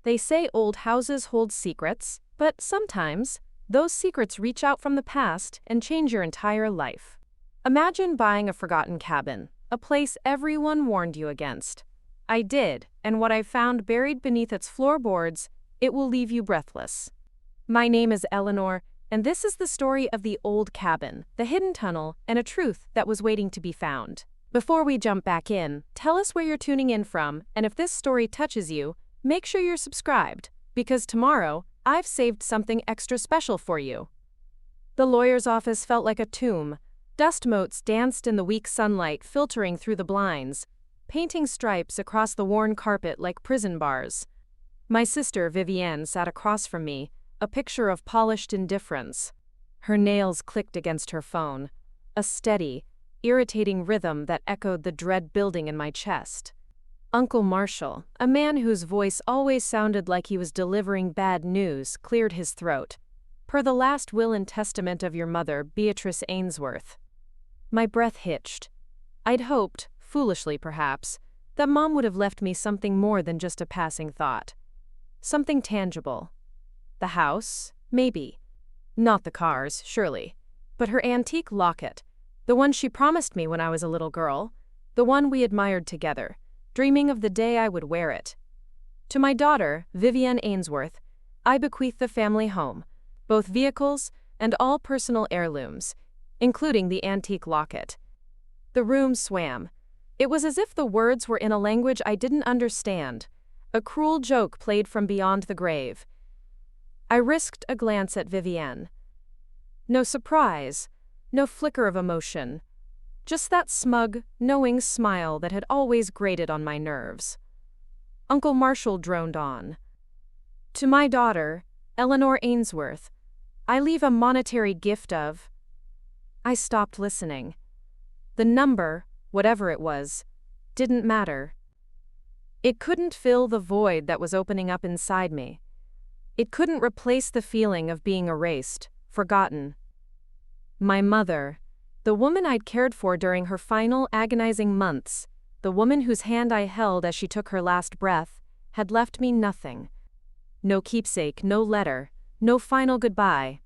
They say old houses hold secrets, but sometimes, those secrets reach out from the past and change your entire life. Imagine buying a forgotten cabin, a place everyone warned you against. I did, and what I found buried beneath its floorboards, it will leave you breathless. My name is Eleanor, and this is the story of the old cabin, the hidden tunnel, and a truth that was waiting to be found. Before we jump back in, tell us where you're tuning in from, and if this story touches you, make sure you're subscribed, because tomorrow, I've saved something extra special for you. The lawyer's office felt like a tomb. Dust motes danced in the weak sunlight filtering through the blinds, painting stripes across the worn carpet like prison bars. My sister, Vivienne, sat across from me, a picture of polished indifference. Her nails clicked against her phone, a steady, irritating rhythm that echoed the dread building in my chest. Uncle Marshall, a man whose voice always sounded like he was delivering bad news, cleared his throat. Per the last will and testament of your mother, Beatrice Ainsworth. My breath hitched. I'd hoped, foolishly perhaps, that Mom would have left me something more than just a passing thought. Something tangible. The house? Maybe. Not the cars, surely. But her antique locket. The one she promised me when I was a little girl. The one we admired together, dreaming of the day I would wear it. To my daughter, Vivienne Ainsworth, I bequeath the family home, both vehicles and all personal heirlooms, including the antique locket. The room swam. It was as if the words were in a language I didn't understand, a cruel joke played from beyond the grave. I risked a glance at Vivienne. No surprise, no flicker of emotion. Just that smug, knowing smile that had always grated on my nerves. Uncle Marshall droned on. To my daughter, Eleanor Ainsworth, I leave a monetary gift of... I stopped listening. The number, whatever it was, didn't matter. It couldn't fill the void that was opening up inside me. It couldn't replace the feeling of being erased, forgotten. My mother, the woman I'd cared for during her final agonizing months, the woman whose hand I held as she took her last breath, had left me nothing. No keepsake, no letter, no final goodbye.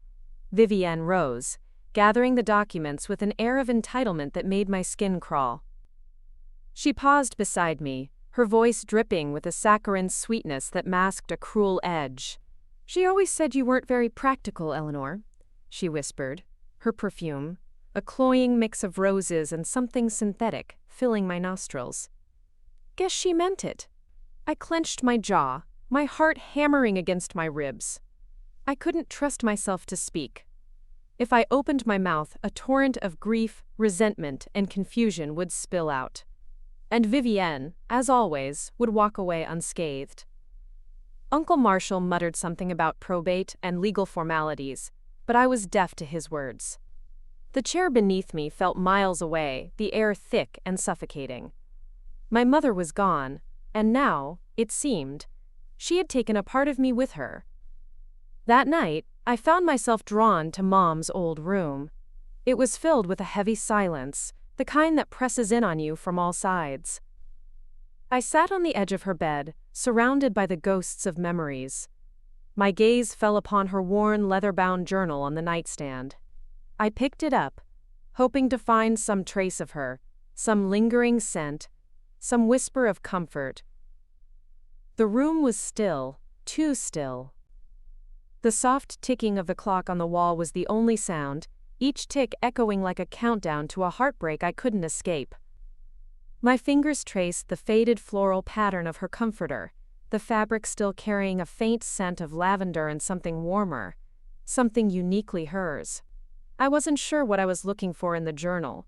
Vivienne rose, gathering the documents with an air of entitlement that made my skin crawl. She paused beside me, her voice dripping with a saccharine sweetness that masked a cruel edge. She always said you weren't very practical, Eleanor, she whispered, her perfume, a cloying mix of roses and something synthetic, filling my nostrils. Guess she meant it. I clenched my jaw, my heart hammering against my ribs. I couldn't trust myself to speak. If I opened my mouth, a torrent of grief, resentment, and confusion would spill out. And Vivienne, as always, would walk away unscathed. Uncle Marshall muttered something about probate and legal formalities, but I was deaf to his words. The chair beneath me felt miles away, the air thick and suffocating. My mother was gone, and now, it seemed, she had taken a part of me with her. That night, I found myself drawn to Mom's old room. It was filled with a heavy silence, the kind that presses in on you from all sides. I sat on the edge of her bed, surrounded by the ghosts of memories. My gaze fell upon her worn leather-bound journal on the nightstand. I picked it up, hoping to find some trace of her, some lingering scent, some whisper of comfort. The room was still, too still. The soft ticking of the clock on the wall was the only sound, each tick echoing like a countdown to a heartbreak I couldn't escape. My fingers traced the faded floral pattern of her comforter, the fabric still carrying a faint scent of lavender and something warmer, something uniquely hers. I wasn't sure what I was looking for in the journal.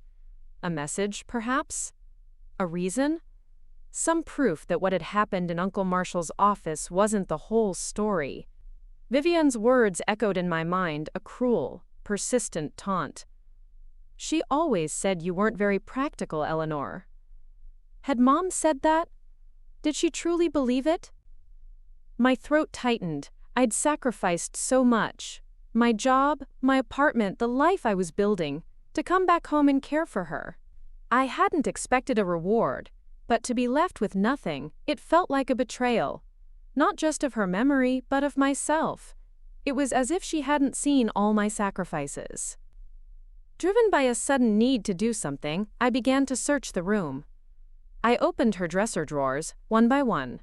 A message, perhaps? A reason? Some proof that what had happened in Uncle Marshall's office wasn't the whole story. Vivienne's words echoed in my mind, a cruel, persistent taunt. She always said you weren't very practical, Eleanor. Had Mom said that? Did she truly believe it? My throat tightened. I'd sacrificed so much. My job, my apartment, the life I was building, to come back home and care for her. I hadn't expected a reward, but to be left with nothing, it felt like a betrayal. not just of her memory, but of myself. It was as if she hadn't seen all my sacrifices. Driven by a sudden need to do something, I began to search the room. I opened her dresser drawers, one by one.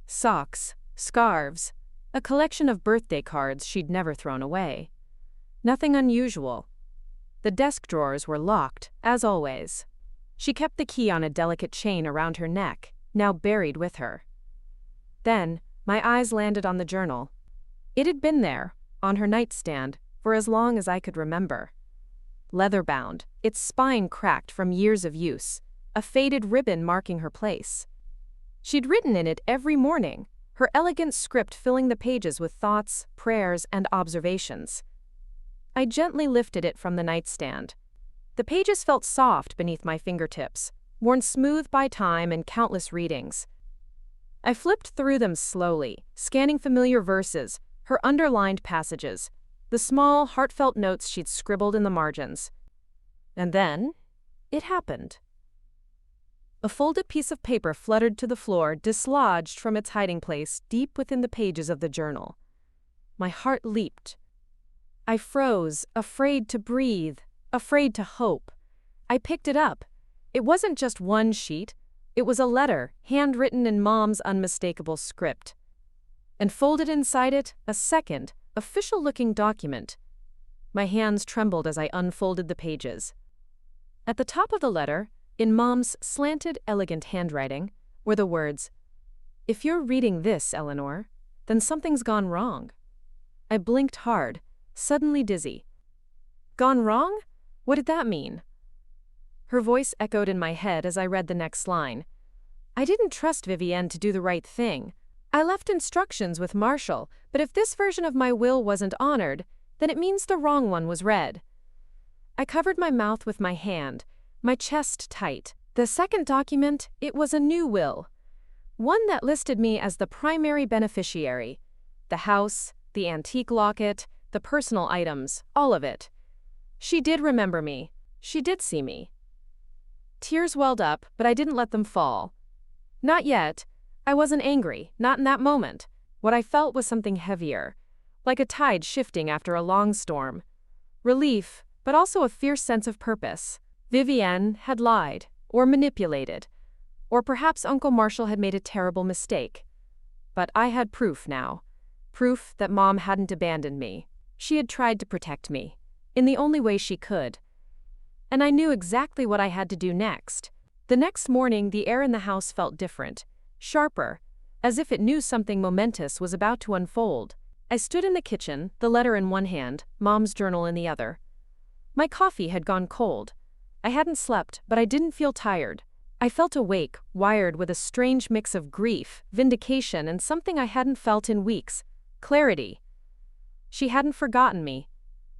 Socks, scarves, a collection of birthday cards she'd never thrown away. Nothing unusual. The desk drawers were locked, as always. She kept the key on a delicate chain around her neck, now buried with her. Then, my eyes landed on the journal. It had been there, on her nightstand, for as long as I could remember. Leather-bound, its spine cracked from years of use, a faded ribbon marking her place. She'd written in it every morning, her elegant script filling the pages with thoughts, prayers, and observations. I gently lifted it from the nightstand. The pages felt soft beneath my fingertips, worn smooth by time and countless readings. I flipped through them slowly, scanning familiar verses, her underlined passages, the small, heartfelt notes she'd scribbled in the margins. And then, it happened. A folded piece of paper fluttered to the floor, dislodged from its hiding place deep within the pages of the journal. My heart leaped. I froze, afraid to breathe, afraid to hope. I picked it up. It wasn't just one sheet. It was a letter, handwritten in Mom's unmistakable script. And folded inside it, a second, official-looking document. My hands trembled as I unfolded the pages. At the top of the letter, in Mom's slanted, elegant handwriting, were the words, "If you're reading this, Eleanor, then something's gone wrong." I blinked hard, suddenly dizzy. Gone wrong? What did that mean? Her voice echoed in my head as I read the next line. I didn't trust Vivienne to do the right thing. I left instructions with Marshall, but if this version of my will wasn't honored, then it means the wrong one was read. I covered my mouth with my hand, my chest tight. The second document, it was a new will. One that listed me as the primary beneficiary. The house, the antique locket, the personal items, all of it. She did remember me. She did see me. Tears welled up, but I didn't let them fall. Not yet. I wasn't angry, not in that moment. What I felt was something heavier, like a tide shifting after a long storm. Relief, but also a fierce sense of purpose. Vivienne had lied, or manipulated, or perhaps Uncle Marshall had made a terrible mistake. But I had proof now. Proof that Mom hadn't abandoned me. She had tried to protect me, in the only way she could. And I knew exactly what I had to do next. The next morning, the air in the house felt different, sharper, as if it knew something momentous was about to unfold. I stood in the kitchen, the letter in one hand, Mom's journal in the other. My coffee had gone cold. I hadn't slept, but I didn't feel tired. I felt awake, wired with a strange mix of grief, vindication, and something I hadn't felt in weeks, clarity. She hadn't forgotten me.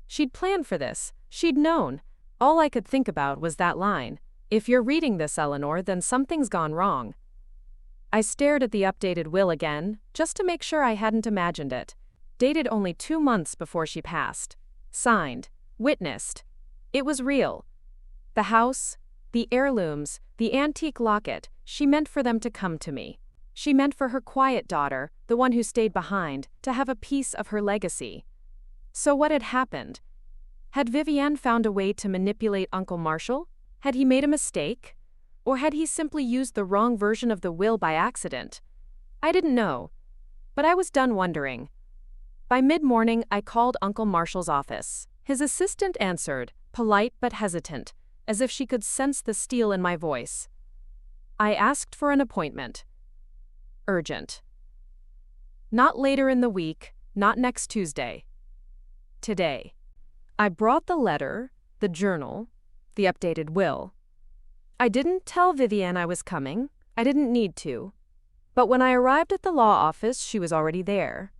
She'd planned for this. She'd known. All I could think about was that line. If you're reading this, Eleanor, then something's gone wrong. I stared at the updated will again, just to make sure I hadn't imagined it. Dated only 2 months before she passed. Signed. Witnessed. It was real. The house, the heirlooms, the antique locket, she meant for them to come to me. She meant for her quiet daughter, the one who stayed behind, to have a piece of her legacy. So what had happened? Had Vivienne found a way to manipulate Uncle Marshall? Had he made a mistake? Or had he simply used the wrong version of the will by accident? I didn't know. But I was done wondering. By mid-morning, I called Uncle Marshall's office. His assistant answered, polite but hesitant, as if she could sense the steel in my voice. I asked for an appointment. Urgent. Not later in the week, not next Tuesday. Today. I brought the letter, the journal, the updated will. I didn't tell Vivienne I was coming. I didn't need to. But when I arrived at the law office, she was already there.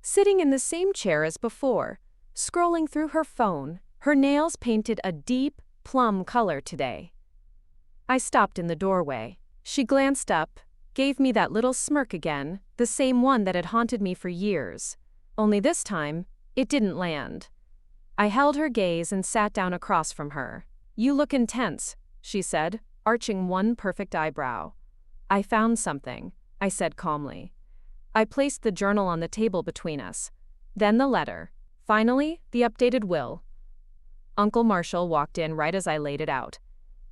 Sitting in the same chair as before, scrolling through her phone, her nails painted a deep, plum color today. I stopped in the doorway. She glanced up, gave me that little smirk again, the same one that had haunted me for years. Only this time, it didn't land. I held her gaze and sat down across from her. You look intense, she said, arching one perfect eyebrow. I found something, I said calmly. I placed the journal on the table between us. Then the letter. Finally, the updated will. Uncle Marshall walked in right as I laid it out.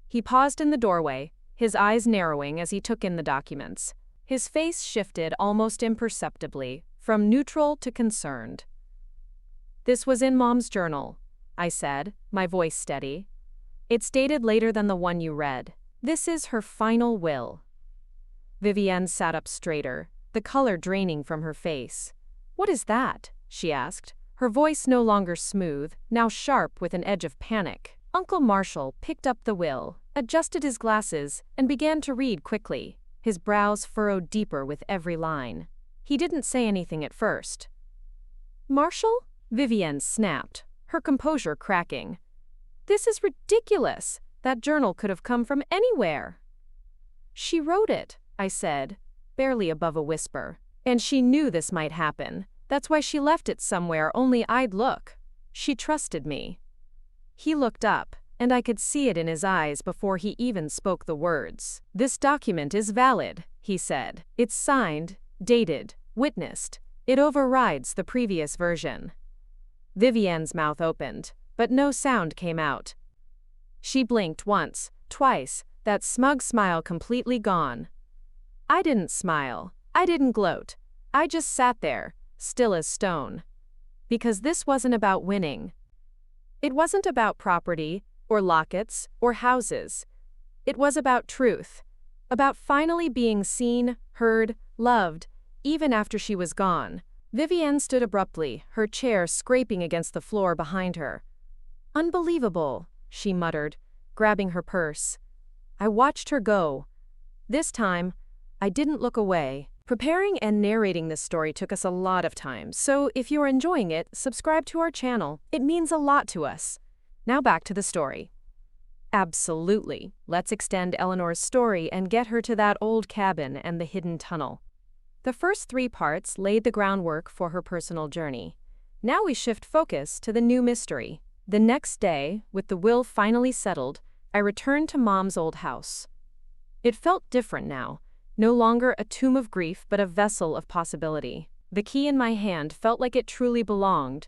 He paused in the doorway, his eyes narrowing as he took in the documents. His face shifted almost imperceptibly, from neutral to concerned. "This was in Mom's journal," I said, my voice steady. "It's dated later than the one you read. This is her final will." Vivienne sat up straighter, the color draining from her face. "What is that?" she asked, her voice no longer smooth, now sharp with an edge of panic. Uncle Marshall picked up the will, adjusted his glasses, and began to read quickly, his brows furrowed deeper with every line. He didn't say anything at first. "Marshall?" Vivienne snapped, her composure cracking. "This is ridiculous. That journal could have come from anywhere." "She wrote it," I said, barely above a whisper. "And she knew this might happen. That's why she left it somewhere only I'd look. She trusted me." He looked up, and I could see it in his eyes before he even spoke the words. "This document is valid," he said. "It's signed, dated, witnessed. It overrides the previous version." Vivienne's mouth opened, but no sound came out. She blinked once, twice, that smug smile completely gone. I didn't smile. I didn't gloat. I just sat there, still as stone. Because this wasn't about winning. It wasn't about property, or lockets, or houses. It was about truth. About finally being seen, heard, loved, even after she was gone. Vivienne stood abruptly, her chair scraping against the floor behind her. "Unbelievable," she muttered, grabbing her purse. I watched her go. This time, I didn't look away. Preparing and narrating this story took us a lot of time, so if you're enjoying it, subscribe to our channel. It means a lot to us. Now back to the story. Absolutely. Let's extend Eleanor's story and get her to that old cabin and the hidden tunnel. The first 3 parts laid the groundwork for her personal journey. Now we shift focus to the new mystery. The next day, with the will finally settled, I returned to Mom's old house. It felt different now, no longer a tomb of grief but a vessel of possibility. The key in my hand felt like it truly belonged,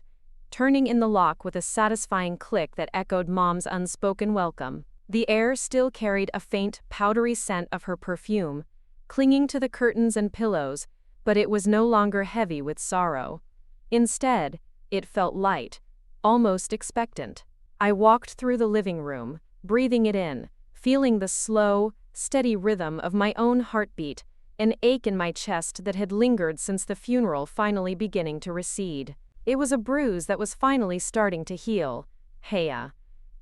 turning in the lock with a satisfying click that echoed Mom's unspoken welcome. The air still carried a faint, powdery scent of her perfume, clinging to the curtains and pillows, but it was no longer heavy with sorrow. Instead, it felt light, almost expectant. I walked through the living room, breathing it in, feeling the slow, steady rhythm of my own heartbeat, an ache in my chest that had lingered since the funeral finally beginning to recede. It was a bruise that was finally starting to heal. Heya.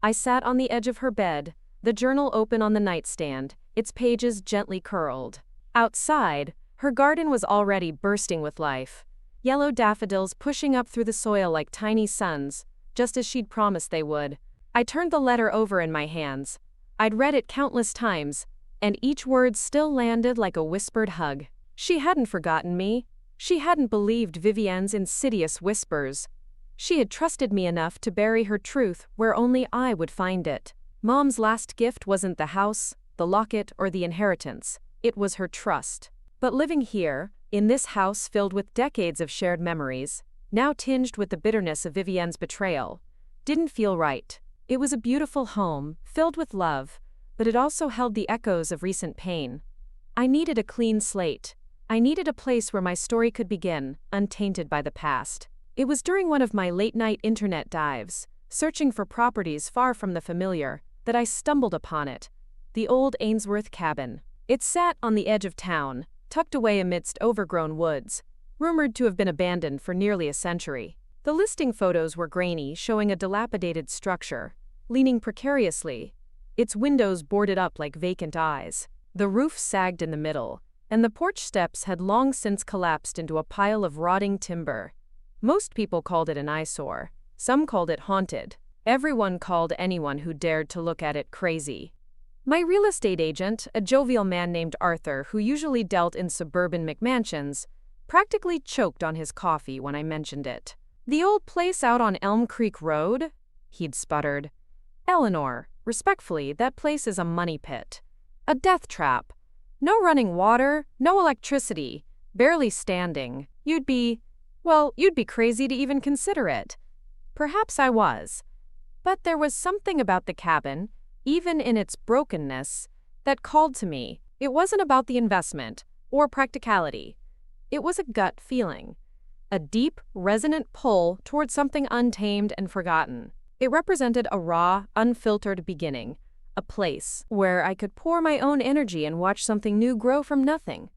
I sat on the edge of her bed, the journal open on the nightstand, its pages gently curled. Outside, her garden was already bursting with life. Yellow daffodils pushing up through the soil like tiny suns, just as she'd promised they would. I turned the letter over in my hands. I'd read it countless times, and each word still landed like a whispered hug. She hadn't forgotten me. She hadn't believed Vivienne's insidious whispers. She had trusted me enough to bury her truth where only I would find it. Mom's last gift wasn't the house, the locket, or the inheritance. It was her trust. But living here, in this house filled with decades of shared memories, now tinged with the bitterness of Vivienne's betrayal, didn't feel right. It was a beautiful home, filled with love, but it also held the echoes of recent pain. I needed a clean slate. I needed a place where my story could begin, untainted by the past. It was during one of my late-night internet dives, searching for properties far from the familiar, that I stumbled upon it, the old Ainsworth cabin. It sat on the edge of town, tucked away amidst overgrown woods, rumored to have been abandoned for nearly a century. The listing photos were grainy, showing a dilapidated structure, leaning precariously, its windows boarded up like vacant eyes. The roof sagged in the middle, and the porch steps had long since collapsed into a pile of rotting timber. Most people called it an eyesore. Some called it haunted. Everyone called anyone who dared to look at it crazy. My real estate agent, a jovial man named Arthur who usually dealt in suburban McMansions, practically choked on his coffee when I mentioned it. "The old place out on Elm Creek Road?" he'd sputtered. "Eleanor, respectfully, that place is a money pit. A death trap. No running water, no electricity, barely standing. You'd be crazy to even consider it. Perhaps I was. But there was something about the cabin, even in its brokenness, that called to me. It wasn't about the investment or practicality. It was a gut feeling, a deep, resonant pull toward something untamed and forgotten. It represented a raw, unfiltered beginning, a place where I could pour my own energy and watch something new grow from nothing.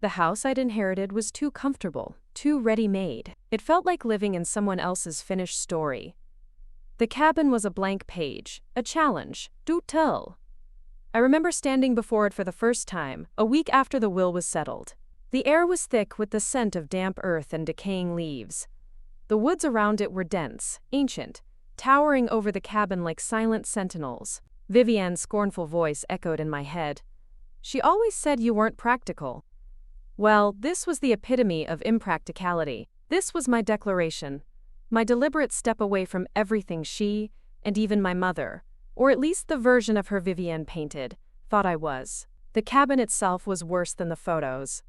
The house I'd inherited was too comfortable, too ready-made. It felt like living in someone else's finished story. The cabin was a blank page, a challenge, do tell. I remember standing before it for the first time, a week after the will was settled. The air was thick with the scent of damp earth and decaying leaves. The woods around it were dense, ancient, towering over the cabin like silent sentinels. Vivian's scornful voice echoed in my head. She always said you weren't practical. Well, this was the epitome of impracticality. This was my declaration, my deliberate step away from everything she, and even my mother, or at least the version of her Vivian painted, thought I was. The cabin itself was worse than the photos.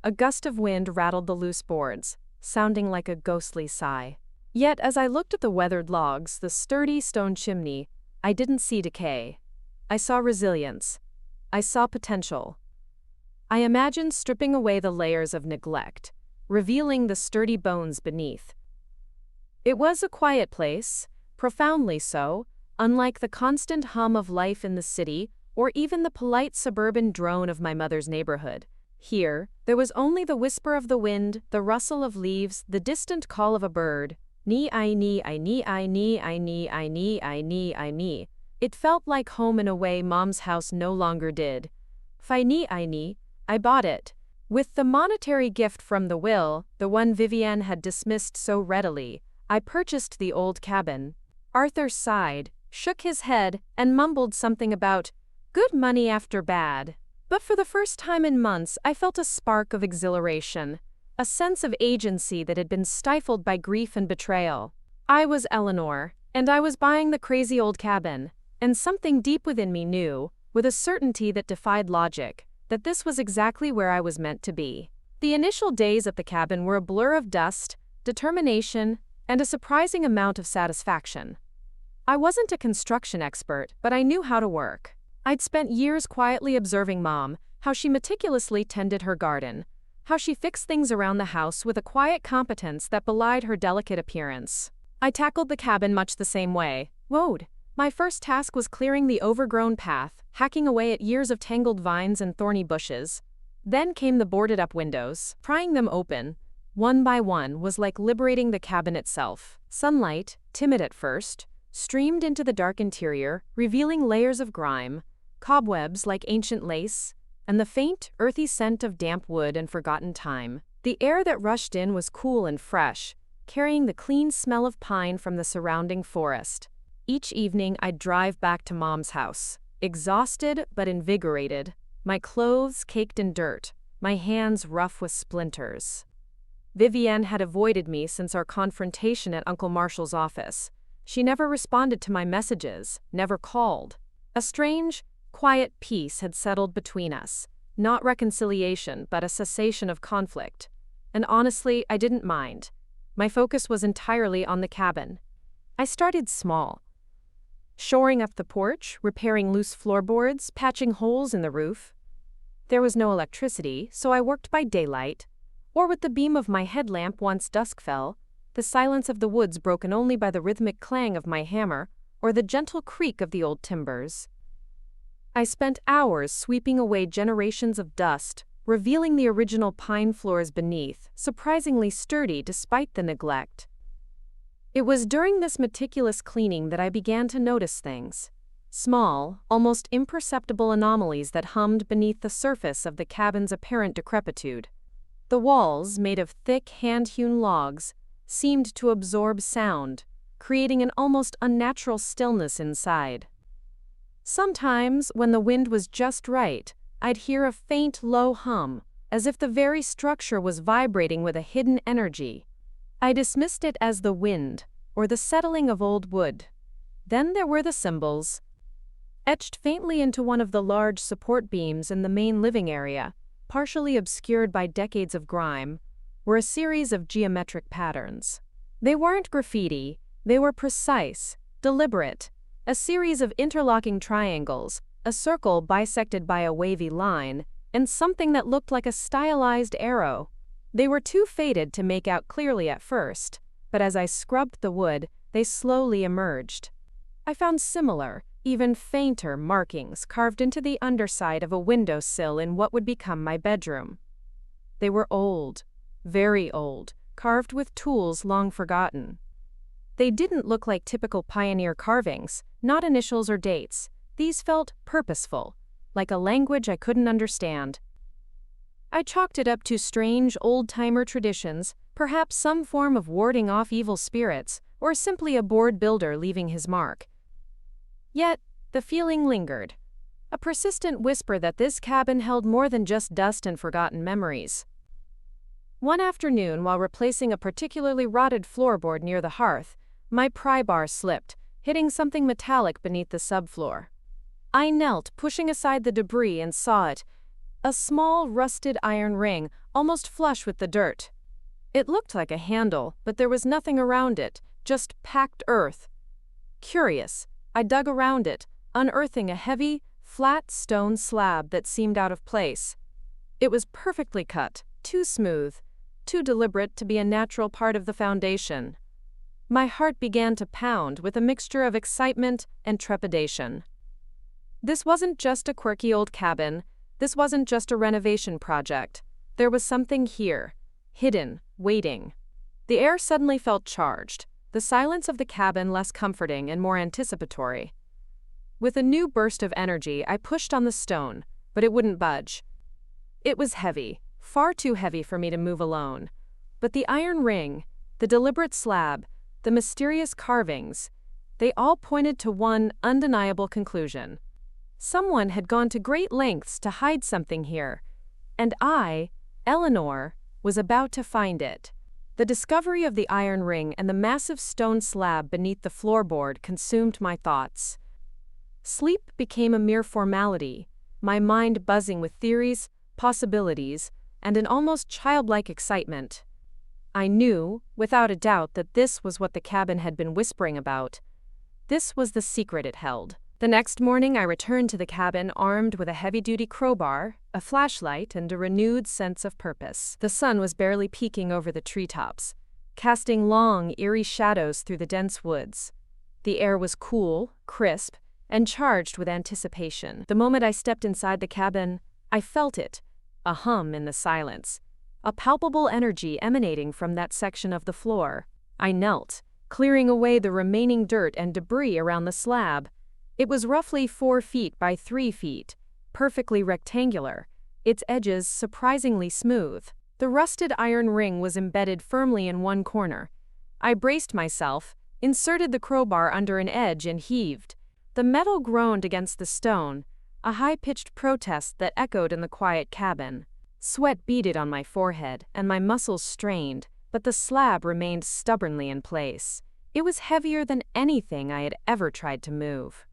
A gust of wind rattled the loose boards, sounding like a ghostly sigh. Yet as I looked at the weathered logs, the sturdy stone chimney, I didn't see decay. I saw resilience. I saw potential. I imagined stripping away the layers of neglect, revealing the sturdy bones beneath. It was a quiet place, profoundly so, unlike the constant hum of life in the city or even the polite suburban drone of my mother's neighborhood. Here, there was only the whisper of the wind, the rustle of leaves, the distant call of a bird. Ni. It felt like home in a way Mom's house no longer did. I bought it. With the monetary gift from the will, the one Vivian had dismissed so readily, I purchased the old cabin. Arthur sighed, shook his head, and mumbled something about good money after bad. But for the first time in months, I felt a spark of exhilaration, a sense of agency that had been stifled by grief and betrayal. I was Eleanor, and I was buying the crazy old cabin, and something deep within me knew, with a certainty that defied logic, that this was exactly where I was meant to be. The initial days at the cabin were a blur of dust, determination, and a surprising amount of satisfaction. I wasn't a construction expert, but I knew how to work. I'd spent years quietly observing Mom, how she meticulously tended her garden, how she fixed things around the house with a quiet competence that belied her delicate appearance. I tackled the cabin much the same way. My first task was clearing the overgrown path, hacking away at years of tangled vines and thorny bushes. Then came the boarded-up windows. Prying them open, one by one, was like liberating the cabin itself. Sunlight, timid at first, streamed into the dark interior, revealing layers of grime, cobwebs like ancient lace, and the faint, earthy scent of damp wood and forgotten time. The air that rushed in was cool and fresh, carrying the clean smell of pine from the surrounding forest. Each evening I'd drive back to Mom's house, exhausted but invigorated, my clothes caked in dirt, my hands rough with splinters. Vivian had avoided me since our confrontation at Uncle Marshall's office. She never responded to my messages, never called. A strange, quiet peace had settled between us, not reconciliation but a cessation of conflict. And honestly, I didn't mind. My focus was entirely on the cabin. I started small, shoring up the porch, repairing loose floorboards, patching holes in the roof. There was no electricity, so I worked by daylight, or with the beam of my headlamp once dusk fell, the silence of the woods broken only by the rhythmic clang of my hammer or the gentle creak of the old timbers. I spent hours sweeping away generations of dust, revealing the original pine floors beneath, surprisingly sturdy despite the neglect. It was during this meticulous cleaning that I began to notice things. Small, almost imperceptible anomalies that hummed beneath the surface of the cabin's apparent decrepitude. The walls, made of thick, hand-hewn logs, seemed to absorb sound, creating an almost unnatural stillness inside. Sometimes, when the wind was just right, I'd hear a faint, low hum, as if the very structure was vibrating with a hidden energy. I dismissed it as the wind, or the settling of old wood. Then there were the symbols. Etched faintly into one of the large support beams in the main living area, partially obscured by decades of grime, were a series of geometric patterns. They weren't graffiti, they were precise, deliberate, a series of interlocking triangles, a circle bisected by a wavy line, and something that looked like a stylized arrow. They were too faded to make out clearly at first, but as I scrubbed the wood, they slowly emerged. I found similar, even fainter markings carved into the underside of a windowsill in what would become my bedroom. They were old, very old, carved with tools long forgotten. They didn't look like typical pioneer carvings, not initials or dates. These felt purposeful, like a language I couldn't understand. I chalked it up to strange old-timer traditions, perhaps some form of warding off evil spirits, or simply a bored builder leaving his mark. Yet, the feeling lingered. A persistent whisper that this cabin held more than just dust and forgotten memories. One afternoon, while replacing a particularly rotted floorboard near the hearth, my pry bar slipped, hitting something metallic beneath the subfloor. I knelt, pushing aside the debris, and saw it. A small, rusted iron ring, almost flush with the dirt. It looked like a handle, but there was nothing around it, just packed earth. Curious, I dug around it, unearthing a heavy, flat stone slab that seemed out of place. It was perfectly cut, too smooth, too deliberate to be a natural part of the foundation. My heart began to pound with a mixture of excitement and trepidation. This wasn't just a quirky old cabin. This wasn't just a renovation project. There was something here, hidden, waiting. The air suddenly felt charged, the silence of the cabin less comforting and more anticipatory. With a new burst of energy, I pushed on the stone, but it wouldn't budge. It was heavy, far too heavy for me to move alone. But the iron ring, the deliberate slab, the mysterious carvings, they all pointed to one undeniable conclusion. Someone had gone to great lengths to hide something here, and I, Eleanor, was about to find it. The discovery of the iron ring and the massive stone slab beneath the floorboard consumed my thoughts. Sleep became a mere formality, my mind buzzing with theories, possibilities, and an almost childlike excitement. I knew, without a doubt, that this was what the cabin had been whispering about. This was the secret it held. The next morning, I returned to the cabin armed with a heavy-duty crowbar, a flashlight, and a renewed sense of purpose. The sun was barely peeking over the treetops, casting long, eerie shadows through the dense woods. The air was cool, crisp, and charged with anticipation. The moment I stepped inside the cabin, I felt it, a hum in the silence, a palpable energy emanating from that section of the floor. I knelt, clearing away the remaining dirt and debris around the slab. It was roughly 4 feet by 3 feet, perfectly rectangular, its edges surprisingly smooth. The rusted iron ring was embedded firmly in one corner. I braced myself, inserted the crowbar under an edge, and heaved. The metal groaned against the stone, a high-pitched protest that echoed in the quiet cabin. Sweat beaded on my forehead, and my muscles strained, but the slab remained stubbornly in place. It was heavier than anything I had ever tried to move.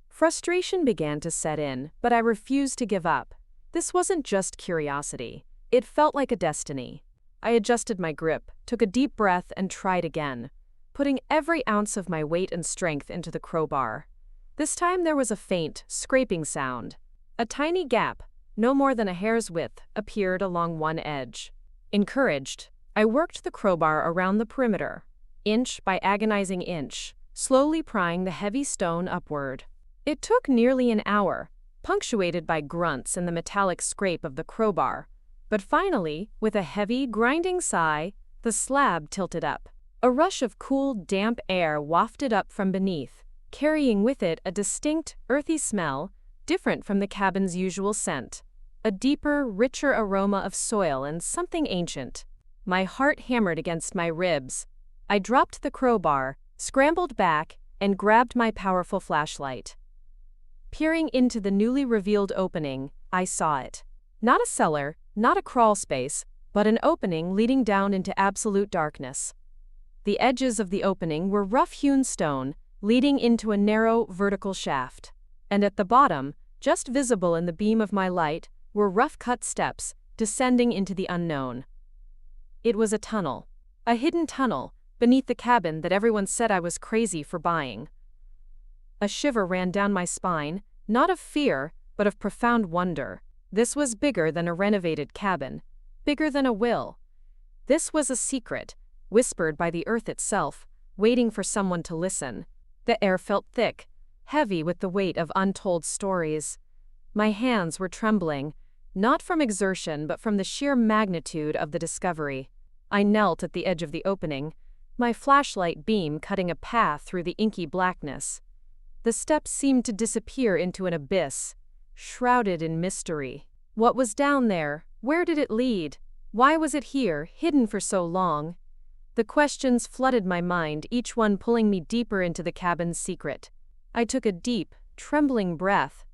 Frustration began to set in, but I refused to give up. This wasn't just curiosity. It felt like a destiny. I adjusted my grip, took a deep breath, and tried again, putting every ounce of my weight and strength into the crowbar. This time there was a faint, scraping sound. A tiny gap, no more than a hair's width, appeared along one edge. Encouraged, I worked the crowbar around the perimeter, inch by agonizing inch, slowly prying the heavy stone upward. It took nearly an hour, punctuated by grunts and the metallic scrape of the crowbar. But finally, with a heavy, grinding sigh, the slab tilted up. A rush of cool, damp air wafted up from beneath, carrying with it a distinct, earthy smell, different from the cabin's usual scent. A deeper, richer aroma of soil and something ancient. My heart hammered against my ribs. I dropped the crowbar, scrambled back, and grabbed my powerful flashlight. Peering into the newly revealed opening, I saw it. Not a cellar, not a crawl space, but an opening leading down into absolute darkness. The edges of the opening were rough-hewn stone, leading into a narrow, vertical shaft. And at the bottom, just visible in the beam of my light, were rough-cut steps, descending into the unknown. It was a tunnel. A hidden tunnel, beneath the cabin that everyone said I was crazy for buying. A shiver ran down my spine, not of fear, but of profound wonder. This was bigger than a renovated cabin, bigger than a will. This was a secret, whispered by the earth itself, waiting for someone to listen. The air felt thick, heavy with the weight of untold stories. My hands were trembling, not from exertion but from the sheer magnitude of the discovery. I knelt at the edge of the opening, my flashlight beam cutting a path through the inky blackness. The steps seemed to disappear into an abyss, shrouded in mystery. What was down there? Where did it lead? Why was it here, hidden for so long? The questions flooded my mind, each one pulling me deeper into the cabin's secret. I took a deep, trembling breath.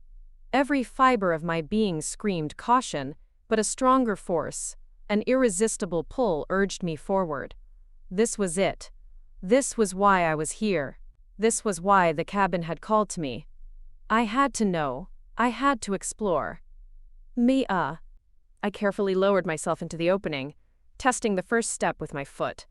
Every fiber of my being screamed caution, but a stronger force, an irresistible pull urged me forward. This was it. This was why I was here. This was why the cabin had called to me. I had to know. I had to explore. Mia. I carefully lowered myself into the opening, testing the first step with my foot.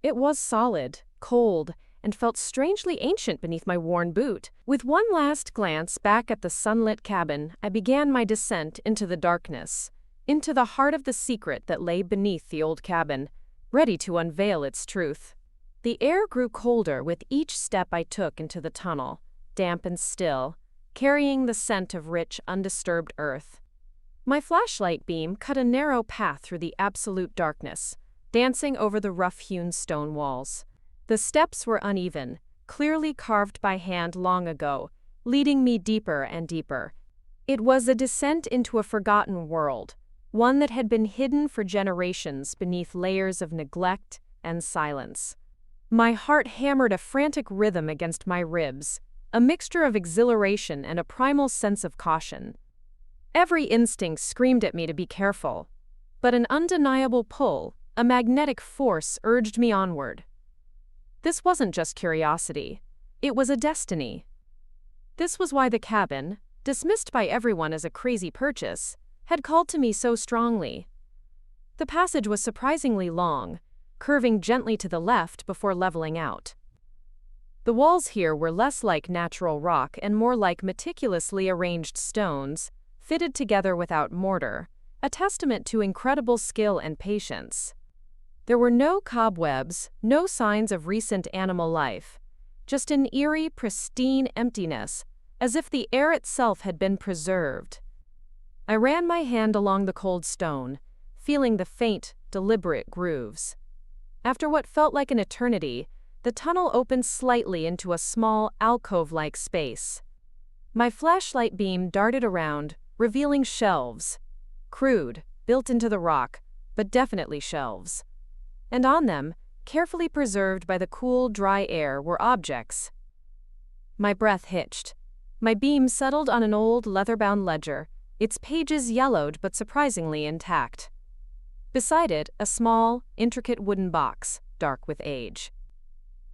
It was solid, cold, and felt strangely ancient beneath my worn boot. With one last glance back at the sunlit cabin, I began my descent into the darkness, into the heart of the secret that lay beneath the old cabin, ready to unveil its truth. The air grew colder with each step I took into the tunnel, damp and still, carrying the scent of rich, undisturbed earth. My flashlight beam cut a narrow path through the absolute darkness, dancing over the rough-hewn stone walls. The steps were uneven, clearly carved by hand long ago, leading me deeper and deeper. It was a descent into a forgotten world, one that had been hidden for generations beneath layers of neglect and silence. My heart hammered a frantic rhythm against my ribs, a mixture of exhilaration and a primal sense of caution. Every instinct screamed at me to be careful, but an undeniable pull, a magnetic force urged me onward. This wasn't just curiosity. It was a destiny. This was why the cabin, dismissed by everyone as a crazy purchase, had called to me so strongly. The passage was surprisingly long, curving gently to the left before leveling out. The walls here were less like natural rock and more like meticulously arranged stones, fitted together without mortar, a testament to incredible skill and patience. There were no cobwebs, no signs of recent animal life, just an eerie, pristine emptiness, as if the air itself had been preserved. I ran my hand along the cold stone, feeling the faint, deliberate grooves. After what felt like an eternity, the tunnel opened slightly into a small, alcove-like space. My flashlight beam darted around, revealing shelves. Crude, built into the rock, but definitely shelves. And on them, carefully preserved by the cool, dry air, were objects. My breath hitched. My beam settled on an old, leather-bound ledger, its pages yellowed but surprisingly intact. Beside it, a small, intricate wooden box, dark with age.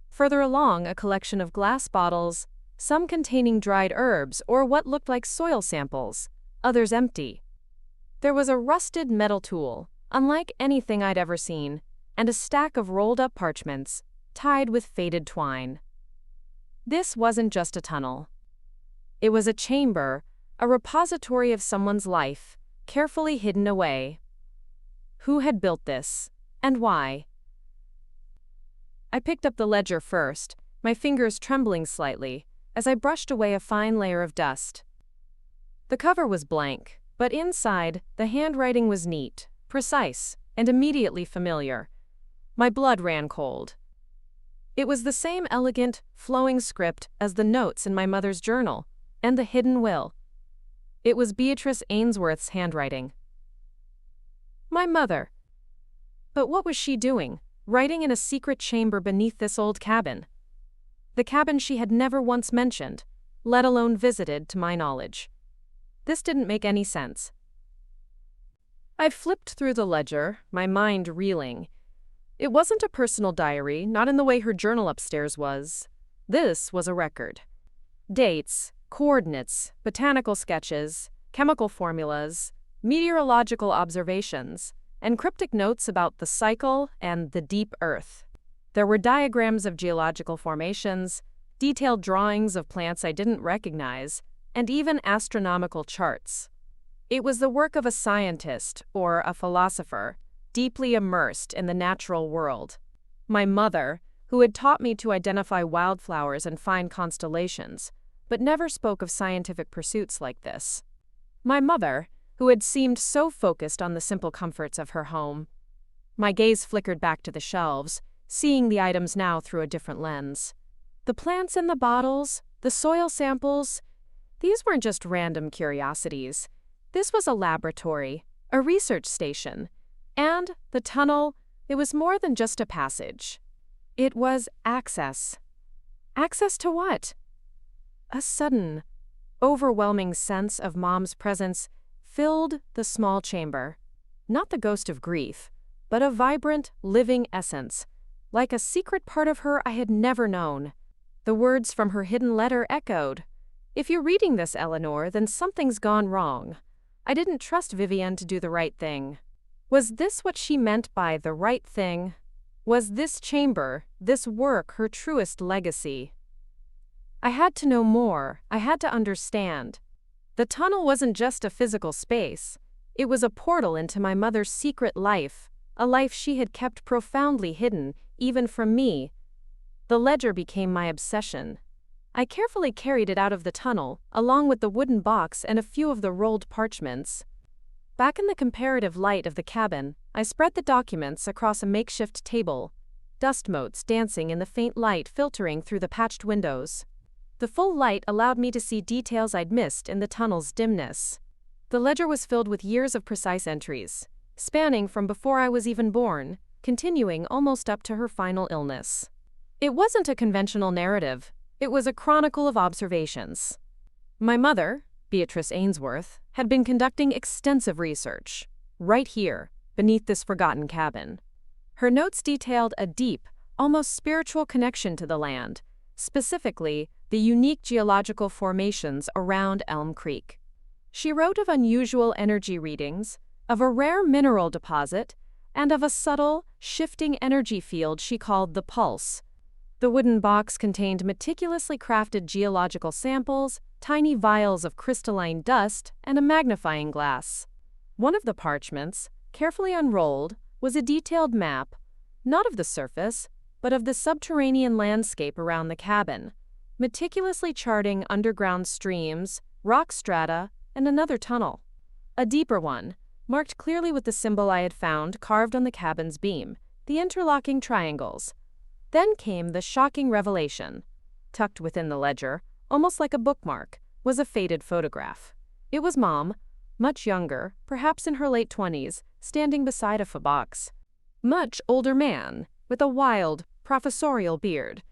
Further along, a collection of glass bottles, some containing dried herbs or what looked like soil samples, others empty. There was a rusted metal tool, unlike anything I'd ever seen, and a stack of rolled-up parchments, tied with faded twine. This wasn't just a tunnel. It was a chamber, a repository of someone's life, carefully hidden away. Who had built this, and why? I picked up the ledger first, my fingers trembling slightly, as I brushed away a fine layer of dust. The cover was blank, but inside, the handwriting was neat, precise, and immediately familiar. My blood ran cold. It was the same elegant, flowing script as the notes in my mother's journal, and the hidden will. It was Beatrice Ainsworth's handwriting. My mother. But what was she doing, writing in a secret chamber beneath this old cabin? The cabin she had never once mentioned, let alone visited, to my knowledge. This didn't make any sense. I flipped through the ledger, my mind reeling. It wasn't a personal diary, not in the way her journal upstairs was. This was a record. Dates, coordinates, botanical sketches, chemical formulas, meteorological observations, and cryptic notes about the cycle and the deep earth. There were diagrams of geological formations, detailed drawings of plants I didn't recognize, and even astronomical charts. It was the work of a scientist or a philosopher, deeply immersed in the natural world. My mother, who had taught me to identify wildflowers and find constellations, but never spoke of scientific pursuits like this. My mother, who had seemed so focused on the simple comforts of her home. My gaze flickered back to the shelves, seeing the items now through a different lens. The plants in the bottles, the soil samples, these weren't just random curiosities. This was a laboratory, a research station, and the tunnel, it was more than just a passage. It was access. Access to what? A sudden, overwhelming sense of Mom's presence filled the small chamber. Not the ghost of grief, but a vibrant, living essence, like a secret part of her I had never known. The words from her hidden letter echoed. "If you're reading this, Eleanor, then something's gone wrong. I didn't trust Vivienne to do the right thing." Was this what she meant by the right thing? Was this chamber, this work, her truest legacy? I had to know more. I had to understand. The tunnel wasn't just a physical space. It was a portal into my mother's secret life, a life she had kept profoundly hidden, even from me. The ledger became my obsession. I carefully carried it out of the tunnel, along with the wooden box and a few of the rolled parchments. Back in the comparative light of the cabin, I spread the documents across a makeshift table, dust motes dancing in the faint light filtering through the patched windows. The full light allowed me to see details I'd missed in the tunnel's dimness. The ledger was filled with years of precise entries, spanning from before I was even born, continuing almost up to her final illness. It wasn't a conventional narrative. It was a chronicle of observations. My mother, Beatrice Ainsworth, had been conducting extensive research, right here, beneath this forgotten cabin. Her notes detailed a deep, almost spiritual connection to the land, specifically the unique geological formations around Elm Creek. She wrote of unusual energy readings, of a rare mineral deposit, and of a subtle, shifting energy field she called the pulse. The wooden box contained meticulously crafted geological samples, tiny vials of crystalline dust, and a magnifying glass. One of the parchments, carefully unrolled, was a detailed map, not of the surface, but of the subterranean landscape around the cabin, meticulously charting underground streams, rock strata, and another tunnel. A deeper one, marked clearly with the symbol I had found carved on the cabin's beam, the interlocking triangles. Then came the shocking revelation. Tucked within the ledger, almost like a bookmark, was a faded photograph. It was Mom, much younger, perhaps in her late 20s, standing beside a box. Much older man, with a wild, professorial beard.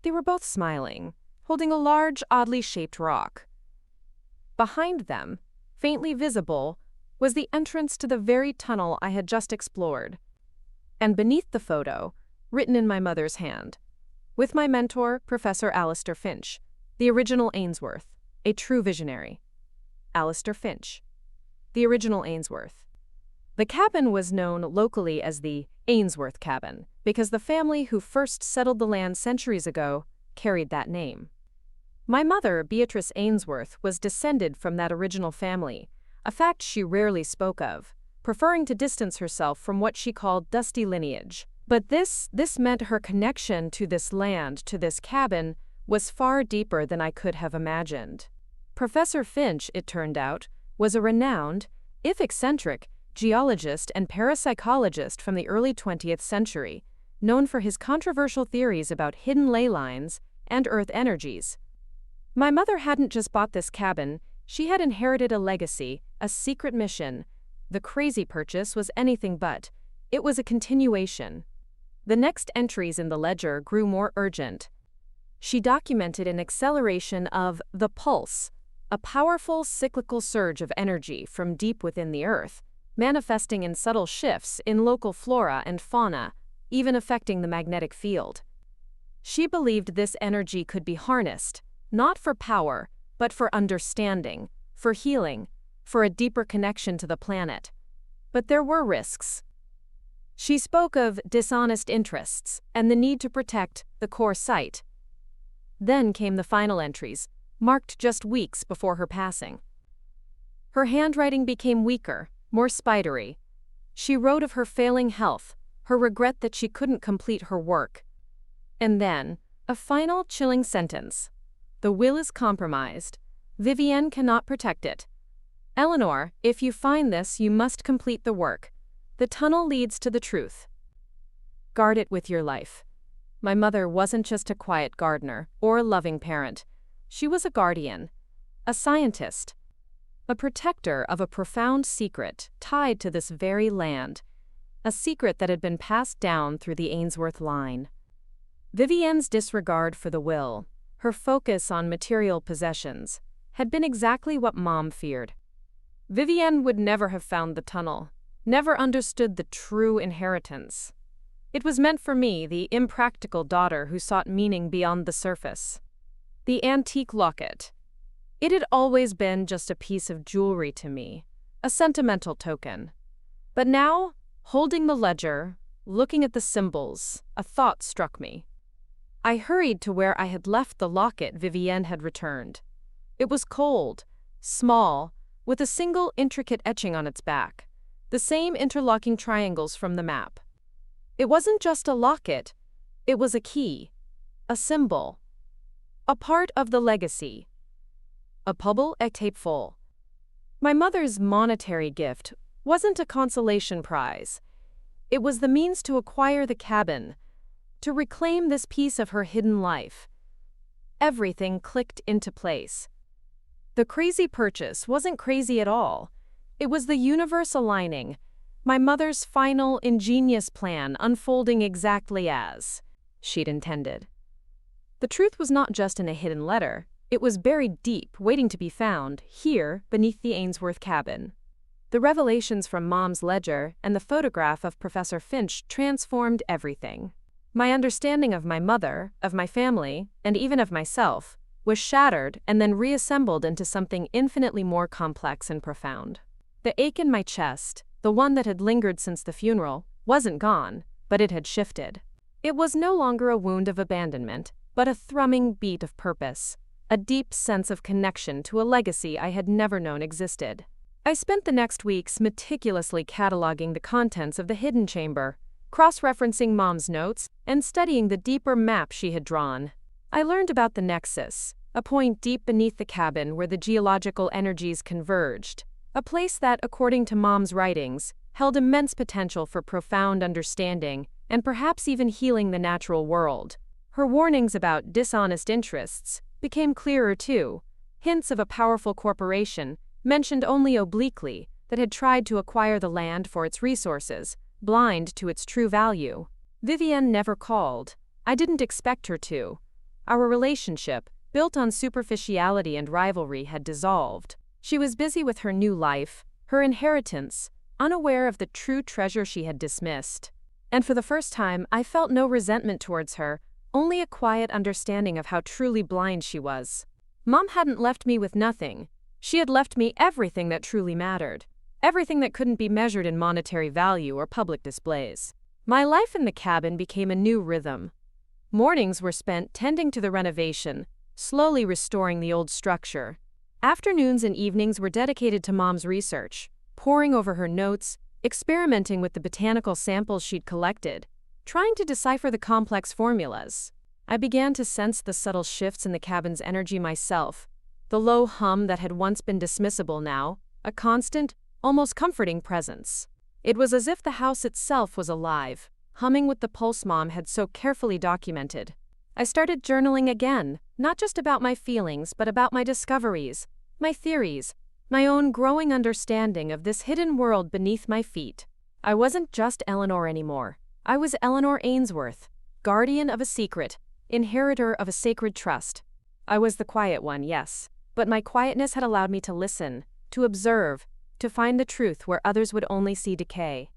They were both smiling, holding a large, oddly shaped rock. Behind them, faintly visible, was the entrance to the very tunnel I had just explored. And beneath the photo, written in my mother's hand, with my mentor, Professor Alistair Finch, the original Ainsworth, a true visionary. Alistair Finch, the original Ainsworth. The cabin was known locally as the Ainsworth Cabin because the family who first settled the land centuries ago carried that name. My mother, Beatrice Ainsworth, was descended from that original family, a fact she rarely spoke of, preferring to distance herself from what she called dusty lineage. But this meant her connection to this land, to this cabin, was far deeper than I could have imagined. Professor Finch, it turned out, was a renowned, if eccentric, geologist and parapsychologist from the early 20th century, known for his controversial theories about hidden ley lines and earth energies. My mother hadn't just bought this cabin, she had inherited a legacy, a secret mission. The crazy purchase was anything but. It was a continuation. The next entries in the ledger grew more urgent. She documented an acceleration of the pulse, a powerful cyclical surge of energy from deep within the earth, manifesting in subtle shifts in local flora and fauna, even affecting the magnetic field. She believed this energy could be harnessed, not for power, but for understanding, for healing, for a deeper connection to the planet. But there were risks. She spoke of dishonest interests and the need to protect the core site. Then came the final entries, marked just weeks before her passing. Her handwriting became weaker, more spidery. She wrote of her failing health, her regret that she couldn't complete her work. And then, a final chilling sentence. The will is compromised. Vivienne cannot protect it. Eleanor, if you find this, you must complete the work. The tunnel leads to the truth. Guard it with your life. My mother wasn't just a quiet gardener or a loving parent. She was a guardian, a scientist, a protector of a profound secret tied to this very land, a secret that had been passed down through the Ainsworth line. Vivienne's disregard for the will, her focus on material possessions, had been exactly what Mom feared. Vivienne would never have found the tunnel, never understood the true inheritance. It was meant for me, the impractical daughter who sought meaning beyond the surface. The antique locket. It had always been just a piece of jewelry to me, a sentimental token. But now, holding the ledger, looking at the symbols, a thought struck me. I hurried to where I had left the locket Vivienne had returned. It was cold, small, with a single intricate etching on its back, the same interlocking triangles from the map. It wasn't just a locket, it was a key, a symbol, a part of the legacy. A pubble et tape full. My mother's monetary gift wasn't a consolation prize. It was the means to acquire the cabin, to reclaim this piece of her hidden life. Everything clicked into place. The crazy purchase wasn't crazy at all. It was the universe aligning, my mother's final, ingenious plan unfolding exactly as she'd intended. The truth was not just in a hidden letter. It was buried deep, waiting to be found, here, beneath the Ainsworth cabin. The revelations from Mom's ledger and the photograph of Professor Finch transformed everything. My understanding of my mother, of my family, and even of myself, was shattered and then reassembled into something infinitely more complex and profound. The ache in my chest, the one that had lingered since the funeral, wasn't gone, but it had shifted. It was no longer a wound of abandonment, but a thrumming beat of purpose, a deep sense of connection to a legacy I had never known existed. I spent the next weeks meticulously cataloging the contents of the hidden chamber, cross-referencing Mom's notes, and studying the deeper map she had drawn. I learned about the nexus, a point deep beneath the cabin where the geological energies converged, a place that, according to Mom's writings, held immense potential for profound understanding and perhaps even healing the natural world. Her warnings about dishonest interests became clearer too, hints of a powerful corporation, mentioned only obliquely, that had tried to acquire the land for its resources, blind to its true value. Vivienne never called. I didn't expect her to. Our relationship, built on superficiality and rivalry, had dissolved. She was busy with her new life, her inheritance, unaware of the true treasure she had dismissed. And for the first time, I felt no resentment towards her, only a quiet understanding of how truly blind she was. Mom hadn't left me with nothing. She had left me everything that truly mattered, everything that couldn't be measured in monetary value or public displays. My life in the cabin became a new rhythm. Mornings were spent tending to the renovation, slowly restoring the old structure. Afternoons and evenings were dedicated to Mom's research, poring over her notes, experimenting with the botanical samples she'd collected, trying to decipher the complex formulas. I began to sense the subtle shifts in the cabin's energy myself, the low hum that had once been dismissible now, a constant, almost comforting presence. It was as if the house itself was alive, humming with the pulse Mom had so carefully documented. I started journaling again, not just about my feelings, but about my discoveries, my theories, my own growing understanding of this hidden world beneath my feet. I wasn't just Eleanor anymore. I was Eleanor Ainsworth, guardian of a secret, inheritor of a sacred trust. I was the quiet one, yes, but my quietness had allowed me to listen, to observe, to find the truth where others would only see decay.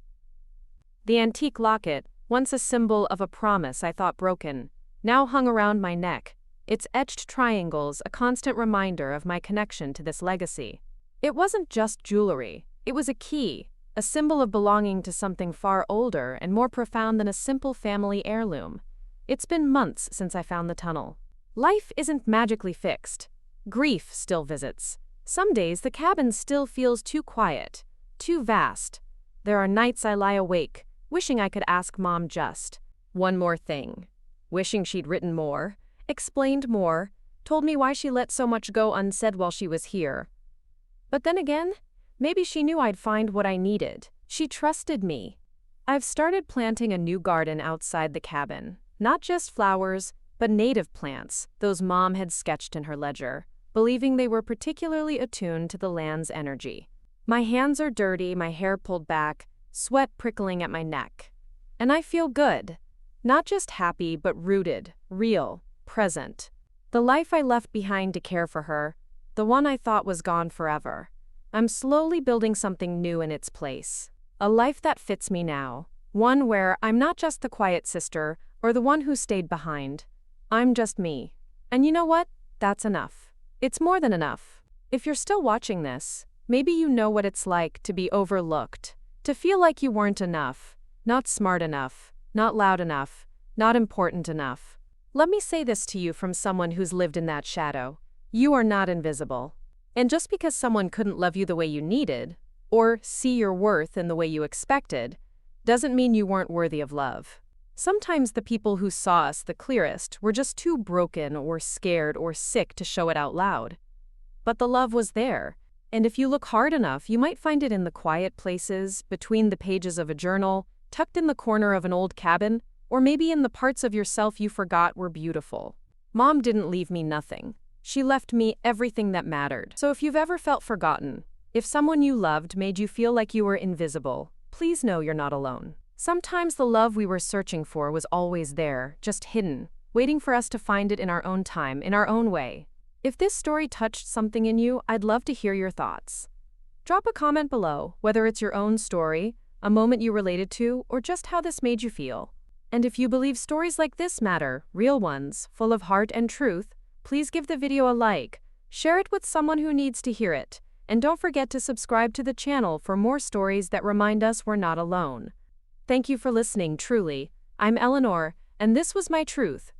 The antique locket, once a symbol of a promise I thought broken, now hung around my neck, its etched triangles a constant reminder of my connection to this legacy. It wasn't just jewelry, it was a key, a symbol of belonging to something far older and more profound than a simple family heirloom. It's been months since I found the tunnel. Life isn't magically fixed. Grief still visits. Some days the cabin still feels too quiet, too vast. There are nights I lie awake, wishing I could ask Mom just one more thing. Wishing she'd written more, explained more, told me why she let so much go unsaid while she was here. But then again, maybe she knew I'd find what I needed. She trusted me. I've started planting a new garden outside the cabin. Not just flowers, but native plants, those Mom had sketched in her ledger, believing they were particularly attuned to the land's energy. My hands are dirty, my hair pulled back, sweat prickling at my neck. And I feel good. Not just happy, but rooted, real, present. The life I left behind to care for her, the one I thought was gone forever. I'm slowly building something new in its place. A life that fits me now. One where I'm not just the quiet sister or the one who stayed behind. I'm just me. And you know what? That's enough. It's more than enough. If you're still watching this, maybe you know what it's like to be overlooked, to feel like you weren't enough, not smart enough, not loud enough, not important enough. Let me say this to you from someone who's lived in that shadow. You are not invisible. And just because someone couldn't love you the way you needed, or see your worth in the way you expected, doesn't mean you weren't worthy of love. Sometimes the people who saw us the clearest were just too broken or scared or sick to show it out loud. But the love was there, and if you look hard enough, you might find it in the quiet places, between the pages of a journal, tucked in the corner of an old cabin, or maybe in the parts of yourself you forgot were beautiful. Mom didn't leave me nothing. She left me everything that mattered. So if you've ever felt forgotten, if someone you loved made you feel like you were invisible, please know you're not alone. Sometimes the love we were searching for was always there, just hidden, waiting for us to find it in our own time, in our own way. If this story touched something in you, I'd love to hear your thoughts. Drop a comment below, whether it's your own story, a moment you related to, or just how this made you feel. And if you believe stories like this matter, real ones, full of heart and truth, please give the video a like, share it with someone who needs to hear it, and don't forget to subscribe to the channel for more stories that remind us we're not alone. Thank you for listening, truly. I'm Eleanor, and this was my truth.